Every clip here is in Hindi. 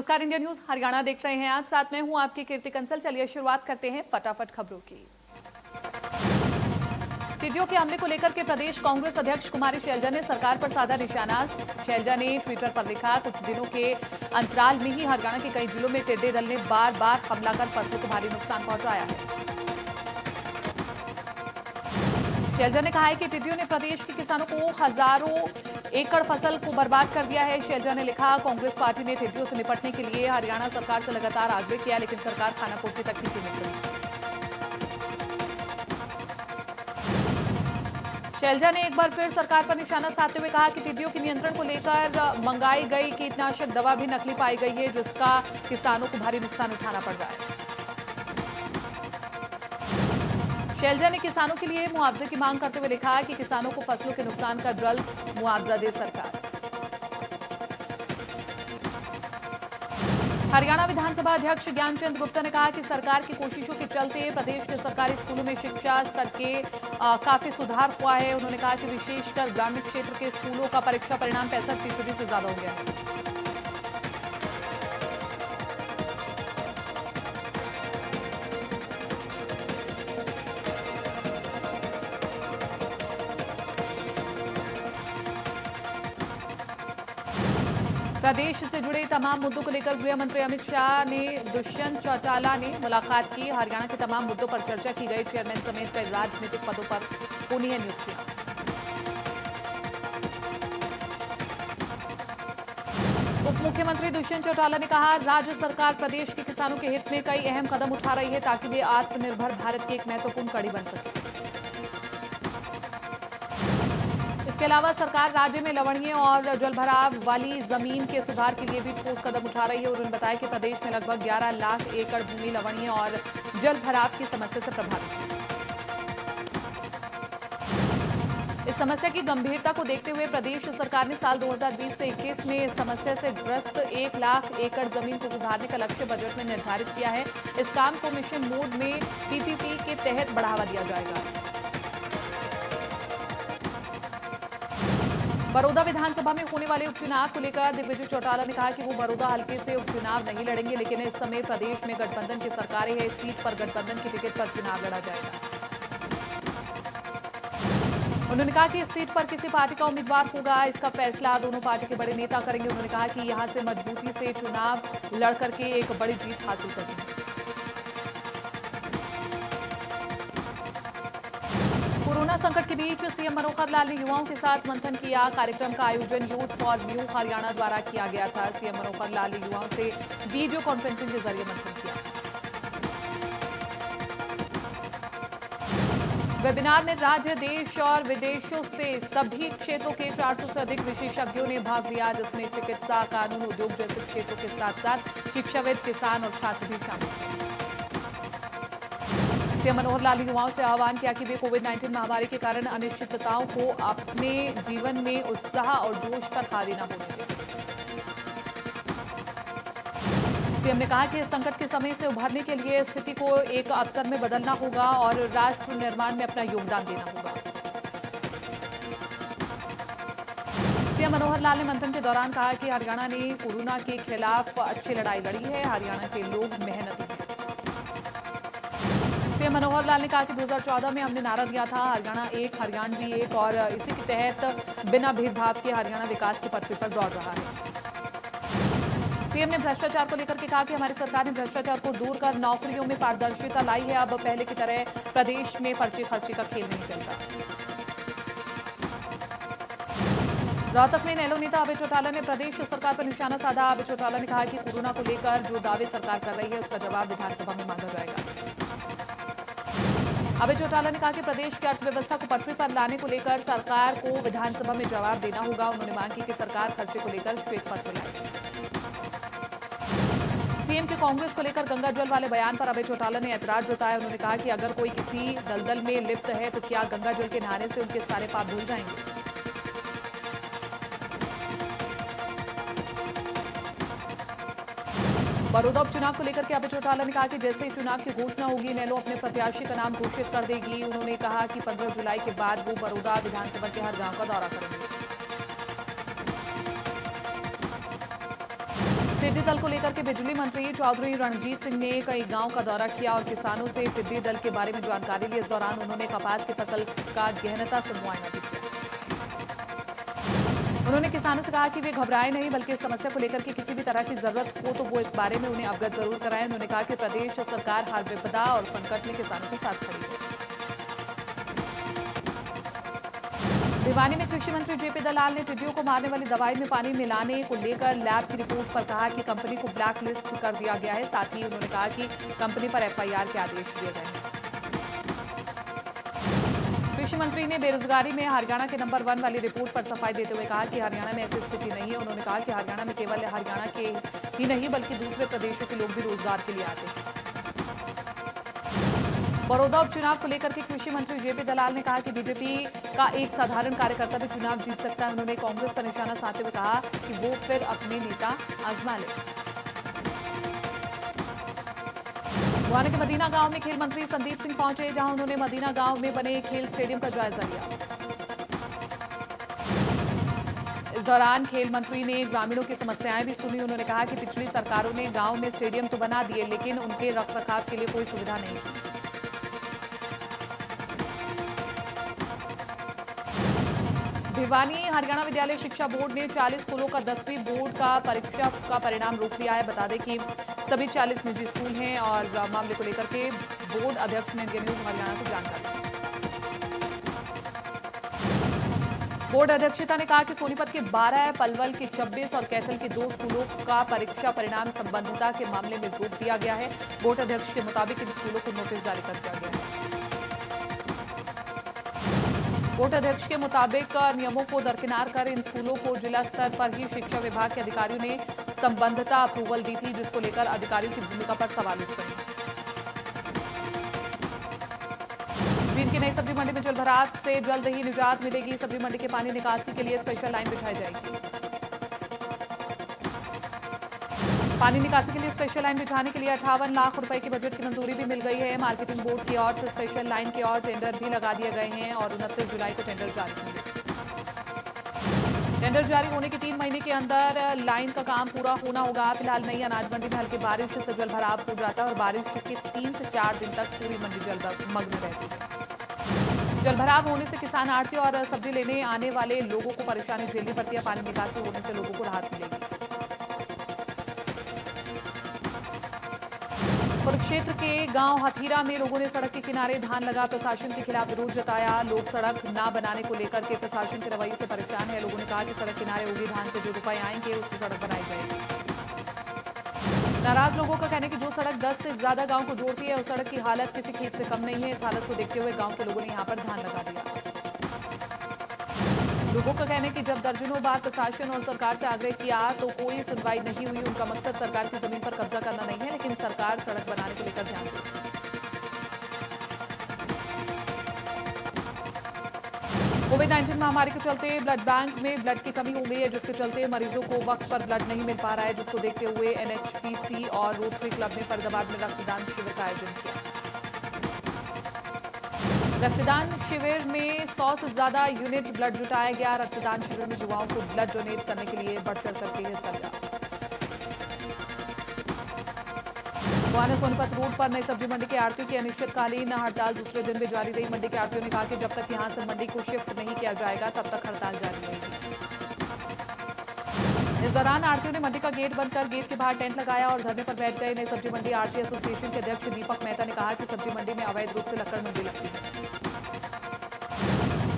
नमस्कार, इंडिया न्यूज हरियाणा देख रहे हैं आप। साथ में हूं आपकी कीर्ति कंसल। चलिए शुरुआत करते हैं फटाफट खबरों की। टिड्डियों के हमले को लेकर के प्रदेश कांग्रेस अध्यक्ष कुमारी शैलजा ने सरकार पर साधा निशाना। शैलजा ने ट्विटर पर लिखा, कुछ दिनों के अंतराल में ही हरियाणा के कई जिलों में टिड्डी दल ने बार बार हमला कर फसलों को भारी नुकसान पहुंचाया है। शैलजा ने कहा है कि टिड्डियों ने प्रदेश के किसानों को हजारों एकड़ फसल को बर्बाद कर दिया है। शैलजा ने लिखा, कांग्रेस पार्टी ने टिड्डियों से निपटने के लिए हरियाणा सरकार से लगातार आग्रह किया, लेकिन सरकार खानापूर्ति तक ही सीमित रही। शैलजा ने एक बार फिर सरकार पर निशाना साधते हुए कहा कि टिड्डियों के नियंत्रण को लेकर मंगाई गई कीटनाशक दवा भी नकली पाई गई है, जिसका किसानों को भारी नुकसान उठाना पड़ रहा है। शैलजा ने किसानों के लिए मुआवजे की मांग करते हुए लिखा कि किसानों को फसलों के नुकसान का जल्द मुआवजा दे सरकार। हरियाणा विधानसभा अध्यक्ष ज्ञानचंद गुप्ता ने कहा कि सरकार की कोशिशों के चलते प्रदेश के सरकारी स्कूलों में शिक्षा स्तर के काफी सुधार हुआ है। उन्होंने कहा कि विशेषकर ग्रामीण क्षेत्र के स्कूलों का परीक्षा परिणाम 65% से ज्यादा हो गया है। प्रदेश से जुड़े तमाम मुद्दों को लेकर गृह मंत्री अमित शाह ने दुष्यंत चौटाला ने मुलाकात की। हरियाणा के तमाम मुद्दों पर चर्चा की गई। चेयरमैन समेत कई राजनीतिक पदों पर होनी है नियुक्तियां। उप मुख्यमंत्री दुष्यंत चौटाला ने कहा, राज्य सरकार प्रदेश के किसानों के हित में कई अहम कदम उठा रही है ताकि वे आत्मनिर्भर भारत की एक महत्वपूर्ण कड़ी बन सके। इसके अलावा सरकार राज्य में लवणीय और जलभराव वाली जमीन के सुधार के लिए भी ठोस कदम उठा रही है। उन्होंने बताया कि प्रदेश में लगभग 11 लाख एकड़ भूमि लवणीय और जलभराव की समस्या से प्रभावित है। इस समस्या की गंभीरता को देखते हुए प्रदेश सरकार ने साल 2020 से 21 में इस समस्या से ग्रस्त 1 लाख एकड़ जमीन को सुधारने का लक्ष्य बजट में निर्धारित किया है। इस काम को मिशन मोड में पीपीपी के तहत बढ़ावा दिया जाएगा। बड़ौदा विधानसभा में होने वाले उपचुनाव को लेकर दिग्विजय चौटाला ने कहा कि वो बड़ौदा हल्के से उपचुनाव नहीं लड़ेंगे, लेकिन इस समय प्रदेश में गठबंधन की सरकारें हैं। इस सीट पर गठबंधन की टिकट पर चुनाव लड़ा जाएगा। उन्होंने कहा कि इस सीट पर किसी पार्टी का उम्मीदवार होगा, इसका फैसला दोनों पार्टी के बड़े नेता करेंगे। उन्होंने कहा कि यहां से मजबूती से चुनाव लड़ करके एक बड़ी जीत हासिल करेंगे। कोरोना संकट के बीच सीएम मनोहर लाल ने युवाओं के साथ मंथन किया। कार्यक्रम का आयोजन यूथ फॉर न्यू हरियाणा द्वारा किया गया था। सीएम मनोहर लाल ने युवाओं से वीडियो कॉन्फ्रेंसिंग के जरिए मंथन किया। वेबिनार में राज्य, देश और विदेशों से सभी क्षेत्रों के 400 से अधिक विशेषज्ञों ने भाग लिया, जिसमें चिकित्सा, कानून, उद्योग जैसे क्षेत्रों के साथ साथ शिक्षाविद, किसान और छात्र भी शामिल थे। सीएम मनोहर लाल ने युवाओं से आह्वान किया कि वे कोविड-19 महामारी के कारण अनिश्चितताओं को अपने जीवन में उत्साह और जोश पर हावी न होने दें। सीएम ने कहा कि इस संकट के समय से उभरने के लिए स्थिति को एक अवसर में बदलना होगा और राष्ट्र निर्माण में अपना योगदान देना होगा। सीएम मनोहर लाल ने मंथन के दौरान कहा कि हरियाणा ने कोरोना के खिलाफ अच्छी लड़ाई लड़ी है। हरियाणा के लोग मेहनती हैं। सीएम मनोहर लाल ने कहा कि 2014 में हमने नारा दिया था, हरियाणा एक, हरियाणवी एक, और इसी के तहत बिना भेदभाव के हरियाणा विकास के पटरी पर दौड़ रहा है। सीएम ने भ्रष्टाचार को लेकर के कहा कि हमारी सरकार ने भ्रष्टाचार को दूर कर नौकरियों में पारदर्शिता लाई है। अब पहले की तरह प्रदेश में पर्चे खर्चे का खेल नहीं चलता। रोहतक में नेलो नेता अभय चौटाला ने प्रदेश सरकार पर निशाना साधा। अभय चौटाला ने कहा कि कोरोना को लेकर जो दावे सरकार कर रही है, उसका जवाब विधानसभा में मांगा जाएगा। अभय चौटाला ने कहा कि प्रदेश की अर्थव्यवस्था को पटरी पर लाने को लेकर सरकार को विधानसभा में जवाब देना होगा। उन्होंने मांग की कि सरकार खर्चे को लेकर श्वेत पत्र लाए। सीएम के कांग्रेस को लेकर गंगा जल वाले बयान पर अभय चौटाला ने ऐतराज जताया। उन्होंने कहा कि अगर कोई किसी दलदल में लिप्त है तो क्या गंगा जल के नहाने से उनके सारे पाप धुल जाएंगे। बड़ौदा उपचुनाव को लेकर के अभय चौटाला ने कहा कि जैसे ही चुनाव की घोषणा होगी, नेलो अपने प्रत्याशी का नाम घोषित कर देगी। उन्होंने कहा कि 15 जुलाई के बाद वो बड़ौदा विधानसभा के हर गांव का दौरा करेंगे। टिड्डी दल को लेकर के बिजली मंत्री चौधरी रणजीत सिंह ने कई गांव का दौरा किया और किसानों से टिड्डी दल के बारे में जानकारी ली। इस दौरान उन्होंने कपास की फसल का गहनता से मुआयना भी किया। उन्होंने किसानों से कहा कि वे घबराएं नहीं, बल्कि इस समस्या को लेकर के किसी भी तरह की जरूरत हो तो वो इस बारे में उन्हें अवगत जरूर कराएं। उन्होंने कहा कि प्रदेश सरकार हर विपदा और संकट में किसानों के साथ खड़ी है। भिवानी में कृषि मंत्री जेपी दलाल ने टिड्डियों को मारने वाली दवाई में पानी मिलाने को लेकर लैब की रिपोर्ट पर कहा कि कंपनी को ब्लैक लिस्ट कर दिया गया है। साथ ही उन्होंने कहा कि कंपनी पर एफआईआर के आदेश दिए गए हैं। कृषि मंत्री ने बेरोजगारी में हरियाणा के नंबर 1 वाली रिपोर्ट पर सफाई देते हुए कहा कि हरियाणा में ऐसी स्थिति नहीं है। उन्होंने कहा कि हरियाणा में केवल हरियाणा के ही नहीं बल्कि दूसरे प्रदेशों के लोग भी रोजगार के लिए आते हैं। बड़ौदा उपचुनाव को लेकर के कृषि मंत्री जेपी दलाल ने कहा कि बीजेपी का एक साधारण कार्यकर्ता भी चुनाव जीत सकता है। उन्होंने कांग्रेस पर निशाना साधते हुए कहा कि वो फिर अपने नेता आजमा ले। गुवाहाटी के मदीना गांव में खेल मंत्री संदीप सिंह पहुंचे, जहां उन्होंने मदीना गांव में बने खेल स्टेडियम का जायजा लिया। इस दौरान खेल मंत्री ने ग्रामीणों की समस्याएं भी सुनी। उन्होंने कहा कि पिछली सरकारों ने गांव में स्टेडियम तो बना दिए, लेकिन उनके रखरखाव के लिए कोई सुविधा नहीं थी। भिवानी हरियाणा विद्यालय शिक्षा बोर्ड ने 40 स्कूलों का 10वीं बोर्ड का परीक्षा का परिणाम रोक लिया है। बता दें कि सभी 40 निजी स्कूल हैं और मामले को लेकर के बोर्ड अध्यक्ष ने इंडियन न्यूज हरियाणा को जानकारी दी। बोर्ड अध्यक्षता ने कहा कि सोनीपत के 12, पलवल के 26 और कैथल के 2 स्कूलों का परीक्षा परिणाम संबद्धता के मामले में रोक दिया गया है। बोर्ड अध्यक्ष के मुताबिक इन स्कूलों को नोटिस जारी कर दिया गया है। बोर्ड अध्यक्ष के मुताबिक नियमों को दरकिनार कर इन स्कूलों को जिला स्तर पर ही शिक्षा विभाग के अधिकारियों ने संबद्धता अप्रूवल दी थी, जिसको लेकर अधिकारियों की भूमिका पर सवाल उठ रहे हैं। चीन की नई सब्जी मंडी में जलभराव से जल्द ही निजात मिलेगी। सब्जी मंडी के पानी निकासी के लिए स्पेशल लाइन बिछाई जाएगी। पानी निकासी के लिए स्पेशल लाइन बिछाने के लिए 58 लाख रुपए की बजट की मंजूरी भी मिल गई है। मार्केटिंग बोर्ड की ओर से स्पेशल लाइन की ओर टेंडर भी लगा दिए गए हैं और 29 जुलाई को टेंडर जारी होंगे। टेंडर जारी होने के 3 महीने के अंदर लाइन का काम पूरा होना होगा। फिलहाल नई अनाज मंडी में हल्की बारिश से जलभराव हो जाता है और बारिश के 3 से 4 दिन तक पूरी मंडी जलमग्न रहती है। जलभराव होने से किसान, आढ़ती और सब्जी लेने आने वाले लोगों को परेशानी झेलनी पड़ती है। पानी निकासी होने से लोगों को राहत मिलेगी। कुरुक्षेत्र के गांव हथीरा में लोगों ने सड़क के किनारे धान लगा प्रशासन के खिलाफ विरोध जताया। लोग सड़क न बनाने को लेकर के प्रशासन के रवैये से परेशान है। लोगों ने कहा कि सड़क किनारे उगी धान से जो रुपए आएंगे उससे सड़क बनाई जाएगी। नाराज लोगों का कहना है कि जो सड़क 10 से ज्यादा गांव को जोड़ती है उस सड़क की हालत किसी खेत से कम नहीं है। इस हालत को देखते हुए गांव के लोगों ने यहां पर धान लगा दिया। लोगों का कहना है कि जब दर्जनों बार प्रशासन और सरकार से आग्रह किया तो कोई सुनवाई नहीं हुई। उनका मकसद सरकार की जमीन पर कब्जा करना नहीं है, लेकिन सरकार सड़क बनाने को लेकर ध्यान दे। कोविड-19 महामारी के चलते ब्लड बैंक में ब्लड की कमी हो गई है, जिसके चलते मरीजों को वक्त पर ब्लड नहीं मिल पा रहा है, जिसको देखते हुए एनएचपीसी और रोटरी क्लब ने फरीदाबाद में रक्तदान शिविर का आयोजन किया। रक्तदान शिविर में 100 से ज्यादा यूनिट ब्लड जुटाया गया। रक्तदान शिविर में युवाओं को ब्लड डोनेट करने के लिए बढ़ चढ़ करके हिस्सा लिया। गुवाहाटी सोनीपत रोड पर नई सब्जी मंडी के आढ़तियों की अनिश्चितकालीन हड़ताल दूसरे दिन भी जारी रही। मंडी के आढ़तियों ने कहा कि जब तक यहां से मंडी को शिफ्ट नहीं किया जाएगा तब तक हड़ताल जारी रहेगी। इस दौरान आढ़तियों ने मंडी का गेट बंद कर गेट के बाहर टेंट लगाया और धरने पर बैठ गए। नई सब्जी मंडी आढ़ती एसोसिएशन के अध्यक्ष दीपक मेहता ने कहा कि सब्जी मंडी में अवैध रूप से लक्कड़ मंडी लगती है।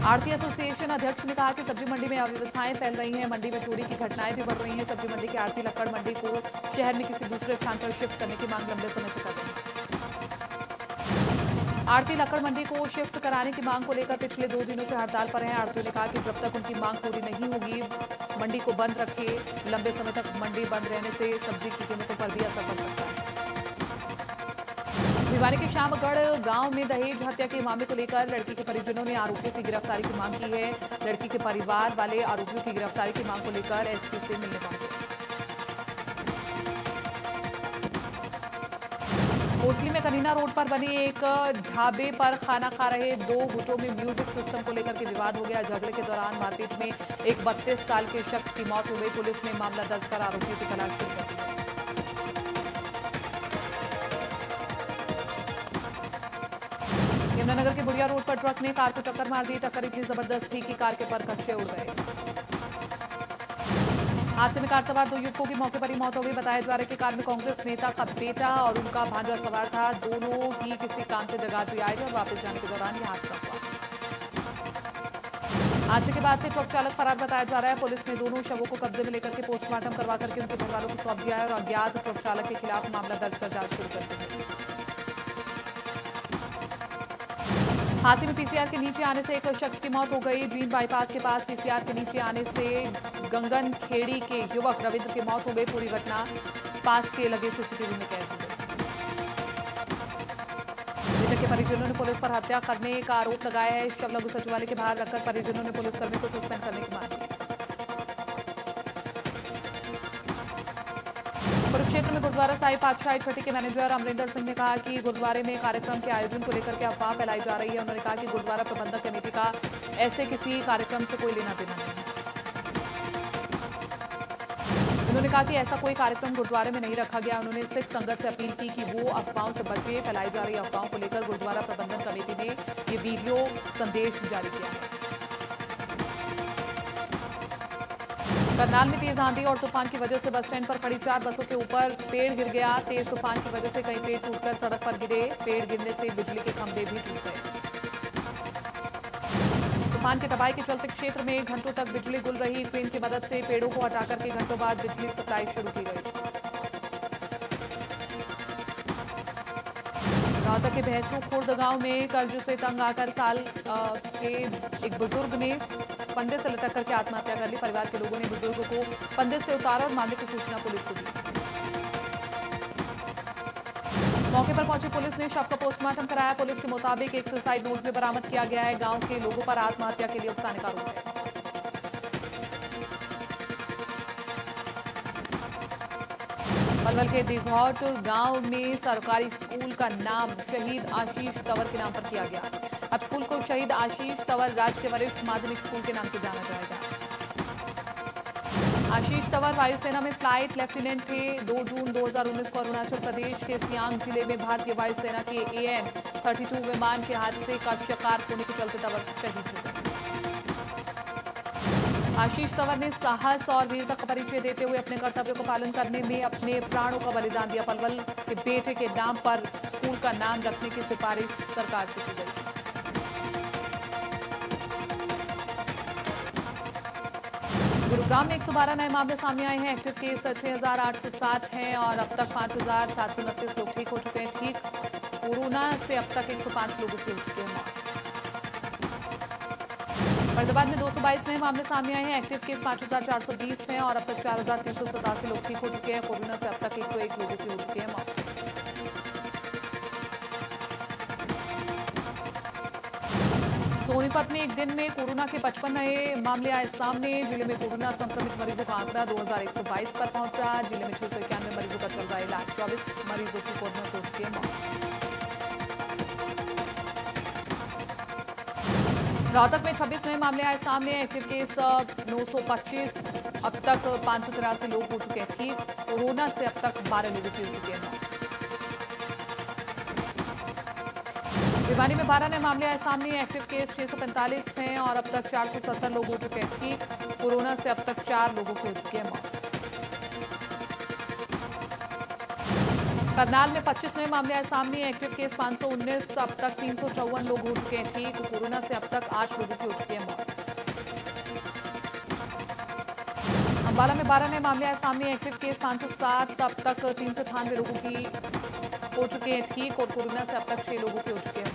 आढ़ती एसोसिएशन अध्यक्ष ने कहा कि सब्जी मंडी में अव्यवस्थाएं फैल रही हैं, मंडी में चोरी की घटनाएं भी बढ़ रही हैं। सब्जी मंडी के आढ़ती लक्कड़ मंडी को शहर में किसी दूसरे स्थान पर शिफ्ट करने की मांग लंबे समय से कर रहे हैं। आढ़ती लक्कड़ मंडी को शिफ्ट कराने की मांग को लेकर पिछले 2 दिनों से हड़ताल पर हैं। आढ़तियों ने कहा कि जब तक उनकी मांग पूरी नहीं होगी मंडी को बंद रखे। लंबे समय तक मंडी बंद रहने से सब्जी की कीमतों पर भी असर पड़ सकता है। भिवानी के श्यामगढ़ गांव में दहेज हत्या के मामले को लेकर लड़की के परिजनों ने आरोपियों की गिरफ्तारी की मांग की है। लड़की के परिवार वाले आरोपियों की गिरफ्तारी की मांग को लेकर एसपी से मिलने पहुंचे। कोसली में कनीना रोड पर बने एक ढाबे पर खाना खा रहे दो गुटों में म्यूजिक सिस्टम को लेकर के विवाद हो गया। झगड़े के दौरान मारपीट में एक 32 साल के शख्स की मौत हो गई। पुलिस ने मामला दर्ज कर आरोपियों की तलाश शुरू कर दी है। यमुनानगर के बुढ़िया रोड पर ट्रक ने कार को टक्कर मार दी। टक्कर इतनी जबरदस्त थी कि कार के पर कच्चे उड़ गए। हादसे में कार सवार दो युवकों की मौके पर ही मौत हो गई। बताया जा रहा है कि कार में कांग्रेस नेता का बेटा और उनका भांजा सवार था। दोनों ही किसी काम से जगाधरी आए थे और वापस जाने के दौरान यह हादसा हुआ। हादसे के बाद से ट्रक चालक फरार बताया जा रहा है। पुलिस ने दोनों शवों को कब्जे में लेकर के पोस्टमार्टम करवा करके उनके घर वालों को सौंप दिया है और अज्ञात ट्रक चालक के खिलाफ मामला दर्ज कर जांच शुरू कर दी है। हादसे में पीसीआर के नीचे आने से एक शख्स की मौत हो गई। जींद बाईपास के पास पीसीआर के नीचे आने से गंगन खेड़ी के युवक रविंद्र की मौत हो गई। पूरी घटना पास के लगे सीसीटीवी में कैद हो गई। मृतक के परिजनों ने पुलिस पर हत्या करने का आरोप लगाया है। शव लघु सचिवालय के बाहर रखकर परिजनों ने पुलिसकर्मी को सस्पेंड करने की मांग की। कुरुक्षेत्र में गुरुद्वारा साहिब पातशाही छठी के मैनेजर अमरिंदर सिंह ने कहा कि गुरुद्वारे में कार्यक्रम के आयोजन को लेकर के अफवाह फैलाई जा रही है। उन्होंने कहा कि गुरुद्वारा प्रबंधक कमेटी का ऐसे किसी कार्यक्रम से कोई लेना देना नहीं है। उन्होंने कहा कि ऐसा कोई कार्यक्रम गुरुद्वारे में नहीं रखा गया। उन्होंने सिख संगत से अपील की कि वो अफवाहों से बचे। फैलाई जा रही अफवाहों को लेकर गुरुद्वारा प्रबंधन कमेटी ने ये वीडियो संदेश जारी किया है। करनाल में तेज आंधी और तूफान की वजह से बस स्टैंड पर खड़ी 4 बसों के ऊपर पेड़ गिर गया। तेज तूफान की वजह से कई पेड़ टूटकर सड़क पर गिरे। पेड़ गिरने से बिजली के खंभे भी टूट गए। तूफान की तबाही के चलते क्षेत्र में घंटों तक बिजली गुल रही। क्रेन की मदद से पेड़ों को हटाकर के घंटों बाद बिजली सप्लाई शुरू की गई। रोहतक के भैंसू खुर्द गांव में कर्ज से तंग आकर साल के एक बुजुर्ग ने फंदे से लटक करके आत्महत्या कर ली। परिवार के लोगों ने बुजुर्ग को फंदे से उतारा और मामले की सूचना पुलिस को दी। मौके पर पहुंची पुलिस ने शव का पोस्टमार्टम कराया। पुलिस के मुताबिक एक सुसाइड नोट भी बरामद किया गया है। गांव के लोगों पर आत्महत्या के लिए उकसाने का आरोप है। पलवल के दिघौट गांव में सरकारी स्कूल का नाम शहीद आशीष तंवर के नाम पर किया गया। अब स्कूल को शहीद आशीष तंवर राजकीय वरिष्ठ माध्यमिक स्कूल के नाम से जाना जाएगा। आशीष तंवर वायुसेना में फ्लाइट लेफ्टिनेंट थे। 2 जून 2019 को अरुणाचल प्रदेश के सियांग जिले में भारतीय वायुसेना के AN-32 विमान के हादसे का शिकार होने के चलते तंवर शहीद हो गए। आशीष तंवर ने साहस और वीरता का परिचय देते हुए अपने कर्तव्य को पालन करने में अपने प्राणों का बलिदान दिया। पलवल के बेटे के नाम पर स्कूल का नाम रखने की सिफारिश सरकार से की गई। गुरुग्राम में 112 नए मामले सामने आए हैं। एक्टिव केस 6,860 हैं और अब तक 5,729 लोग ठीक हो चुके हैं। ठीक कोरोना से अब तक 105 लोगों की हो चुके हैं मौत। फरीदाबाद में 222 नए मामले सामने आए हैं। एक्टिव केस 5,420 हैं और अब तक 4,387 लोग ठीक हो चुके हैं। कोरोना से अब तक 101 लोगों की हो चुकी है मौत। सोनीपत में एक दिन में कोरोना के 55 नए मामले आए सामने। जिले में कोरोना संक्रमित मरीजों का आंकड़ा 2,122 पर पहुंचा। जिले में 691 मरीजों का चल रहा है इलाज। 24 मरीजों की कोरोना से हो चुकी है मौत। रोहतक में 26 नए मामले आए सामने। Active case 925। अब तक 583 लोग हो चुके हैं ठीक। कोरोना से अब तक 12 लोगों की हो चुकी है मौत। भिवानी में 12 नए मामले आए सामने। एक्टिव केस 645 हैं और अब तक 470 लोग हो चुके हैं ठीक। कोरोना से अब तक 4 लोगों की हो चुकी है मौत। करनाल में 25 नए मामले आए सामने। Active case 519। अब तक 354 लोग हो चुके हैं ठीक। कोरोना से अब तक 8 लोगों की हो चुकी है मौत। अंबाला में 12 नए मामले आए सामने। Active case 507। अब तक 398 लोगों की हो चुके हैं ठीक और कोरोना से अब तक 6 लोगों की हो चुके हैं।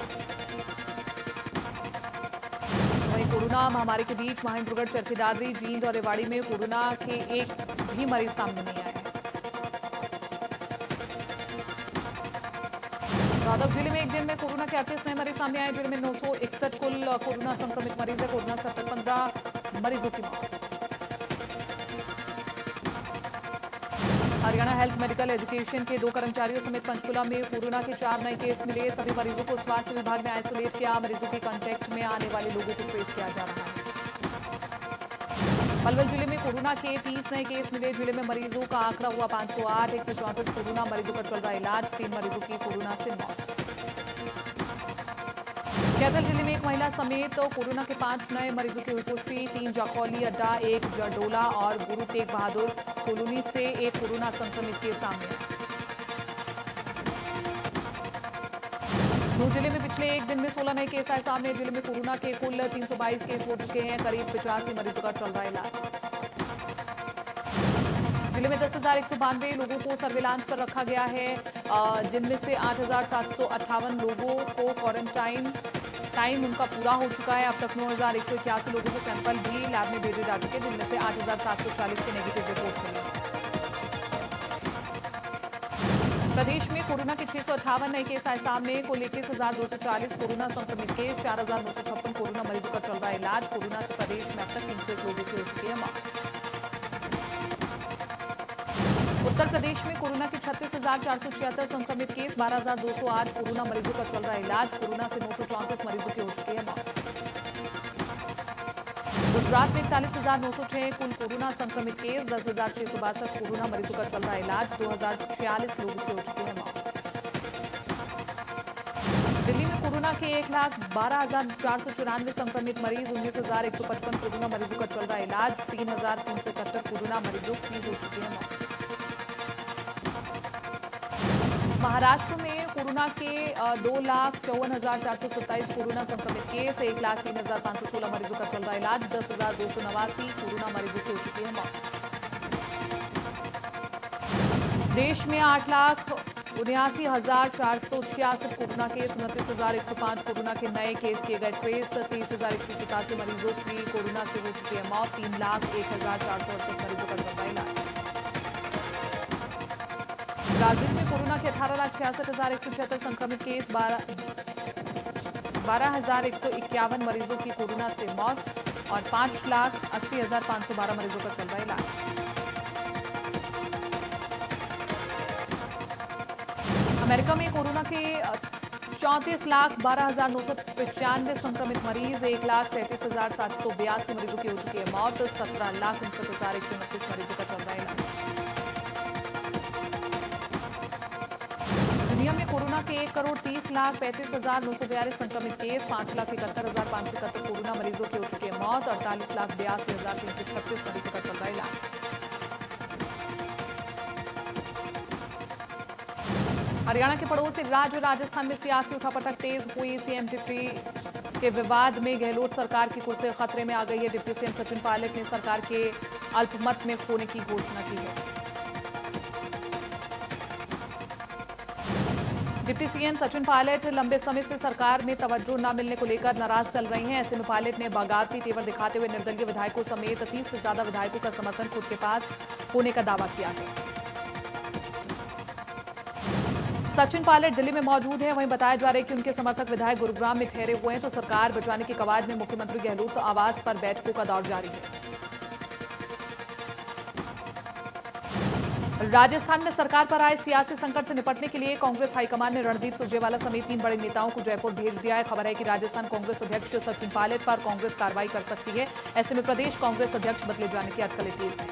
वहीं कोरोना महामारी के बीच महेंद्रगढ़, चरखी दादरी, जींद और रेवाड़ी में कोरोना के एक भी मरीज सामने नहीं आए हैं। रोहतक जिले में एक दिन में कोरोना के 38 नए मरीज सामने आए। जिले में 961 कुल कोरोना संक्रमित मरीज है। कोरोना से अब तक 15 मरीजों की मौत। हरियाणा हेल्थ मेडिकल एजुकेशन के 2 कर्मचारियों समेत पंचकुला में कोरोना के 4 नए केस मिले। सभी मरीजों को स्वास्थ्य विभाग ने आइसोलेट किया। मरीजों के कांटेक्ट में आने वाले लोगों को ट्रेस किया जा रहा है। पलवल जिले में कोरोना के 30 नए केस मिले। जिले में मरीजों का आंकड़ा हुआ 508। 134 कोरोना मरीजों का चल रहा इलाज। 3 मरीजों की कोरोना से मौत। कैथल जिले में एक महिला समेत कोरोना के 5 नए मरीजों की हुई पुष्टि। 3 जाखौली अड्डा, 1 जरडोला और गुरु तेग बहादुर कॉलोनी से एक कोरोना संक्रमित केस सामने आया। नूंह जिले में पिछले एक दिन में 16 नए केस आए सामने। जिले में कोरोना के कुल 322 केस हो चुके हैं। करीब 85 मरीजों का चल रहा है इलाज। जिले में 10,192 लोगों को सर्विलांस पर रखा गया है, जिनमें से 8,758 लोगों को क्वारंटाइन टाइम उनका पूरा हो चुका है। अब तक 9,181 लोगों के सैंपल भी लैब में भेजे जा चुके हैं, जिनमें से 8,740 की नेगेटिव रिपोर्ट मिली है। प्रदेश में कोरोना के 658 नए केस आए सामने। कुल 21,240 कोरोना संक्रमित केस। 4,956 कोरोना मरीजों का चल रहा है इलाज। कोरोना से प्रदेश में अब तक 301 लोगों की हो चुकी है मौत। उत्तर प्रदेश में कोरोना के 36,476 संक्रमित केस। 12,208 कोरोना मरीजों का चल रहा है इलाज। कोरोना से 934 मरीजों की हो चुकी है मौत। गुजरात में 41,906 कुल कोरोना संक्रमित केस। 10,662 कोरोना मरीजों का चल रहा है इलाज। 2,046 लोगों की हो चुकी है मौत। दिल्ली में कोरोना के 1,12,494 संक्रमित मरीज। 19,155 कोरोना मरीजों का चल रहा है इलाज। 3,371 कोरोना मरीजों की हो चुकी है मौत। महाराष्ट्र में कोरोना के 2,54,427 कोरोना संक्रमित केस। 1,03,516 मरीजों का चल रहा है इलाज। 10,289 कोरोना मरीजों की हो चुकी है मौत। देश में 8,79,466 कोरोना केस। 29,105 कोरोना के नए केस किए गए ट्रेस। 30,187 मरीजों की कोरोना से हो चुकी है मौत। 3,01,468 मरीजों का चल रहा है इलाज। ब्राजील में कोरोना के 18,66,176 संक्रमित केस। 12,151 मरीजों की कोरोना से मौत और 5,80,512 मरीजों का चल रहा है इलाज। अमेरिका में कोरोना के 34,12,995 संक्रमित मरीज। 1,37,782 मरीजों की हो चुकी है मौत। 17,59,129 मरीजों का चल रहा है इलाज। दुनिया में कोरोना के 1,30,35,942 संक्रमित केस। 5,71,571 कोरोना मरीजों की हो चुकी है मौत। 48,82,336 मरीजों का चल रहा है इलाज। हरियाणा के पड़ोसी राज्य राजस्थान में सियासी उठापटक तेज हुई। सीएम डिप्टी के विवाद में गहलोत सरकार की कुर्सी खतरे में आ गई है। डिप्टी सीएम सचिन पायलट ने सरकार के अल्पमत में खोने की घोषणा की है। डिप्टी सीएम सचिन पायलट लंबे समय से सरकार में तवज्जो न मिलने को लेकर नाराज चल रही हैं। ऐसे में पायलट ने बगावती तेवर दिखाते हुए निर्दलीय विधायकों समेत 30 से ज्यादा विधायकों का समर्थन खुद के पास होने का दावा किया है। सचिन पायलट दिल्ली में मौजूद हैं। वहीं बताया जा रहा है कि उनके समर्थक विधायक गुरुग्राम में ठहरे हुए हैं, तो सरकार बचाने की कवायद में मुख्यमंत्री गहलोत आवास पर बैठकों का दौर जारी है। राजस्थान में सरकार पर आए सियासी संकट से निपटने के लिए कांग्रेस हाईकमान ने रणदीप सुरजेवाला समेत 3 बड़े नेताओं को जयपुर भेज दिया है। खबर है कि राजस्थान कांग्रेस अध्यक्ष सचिन पायलट पर कांग्रेस कार्रवाई कर सकती है। ऐसे में प्रदेश कांग्रेस अध्यक्ष बदले जाने की अटकलें तेज हैं।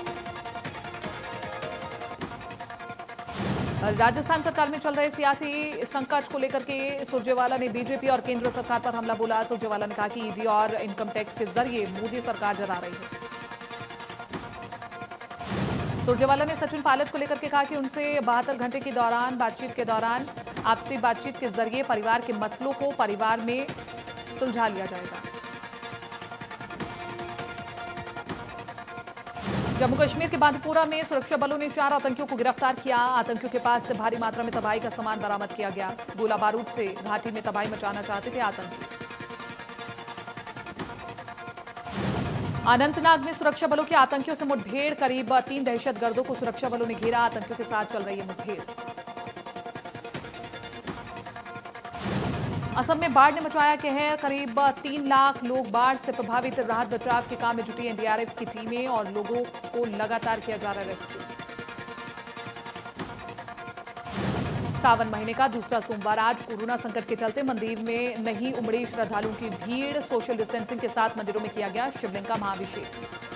राजस्थान सरकार में चल रहे सियासी संकट को लेकर के सुरजेवाला ने बीजेपी और केंद्र सरकार पर हमला बोला। सुरजेवाला ने कहा कि ईडी और इनकम टैक्स के जरिए मोदी सरकार डरा रही है। सुरजेवाला ने सचिन पायलट को लेकर के कहा कि उनसे 72 घंटे के दौरान बातचीत के दौरान आपसी बातचीत के जरिए परिवार के मसलों को परिवार में सुलझा लिया जाएगा। जम्मू कश्मीर के बांदीपोरा में सुरक्षा बलों ने 4 आतंकियों को गिरफ्तार किया। आतंकियों के पास से भारी मात्रा में तबाही का सामान बरामद किया गया। गोला बारूद से घाटी में तबाही मचाना चाहते थे आतंकी। अनंतनाग में सुरक्षा बलों के आतंकियों से मुठभेड़। करीब 3 दहशतगर्दों को सुरक्षा बलों ने घेरा। आतंकियों के साथ चल रही है मुठभेड़। असम में बाढ़ ने मचाया कहर। करीब 3 लाख लोग बाढ़ से प्रभावित। राहत बचाव के काम में जुटी एनडीआरएफ की टीमें और लोगों को लगातार किया जा रहा है रेस्क्यू। सावन महीने का दूसरा सोमवार आज कोरोना संकट के चलते मंदिर में नहीं उमड़ी श्रद्धालुओं की भीड़। सोशल डिस्टेंसिंग के साथ मंदिरों में किया गया शिवलिंग का महाअभिषेक।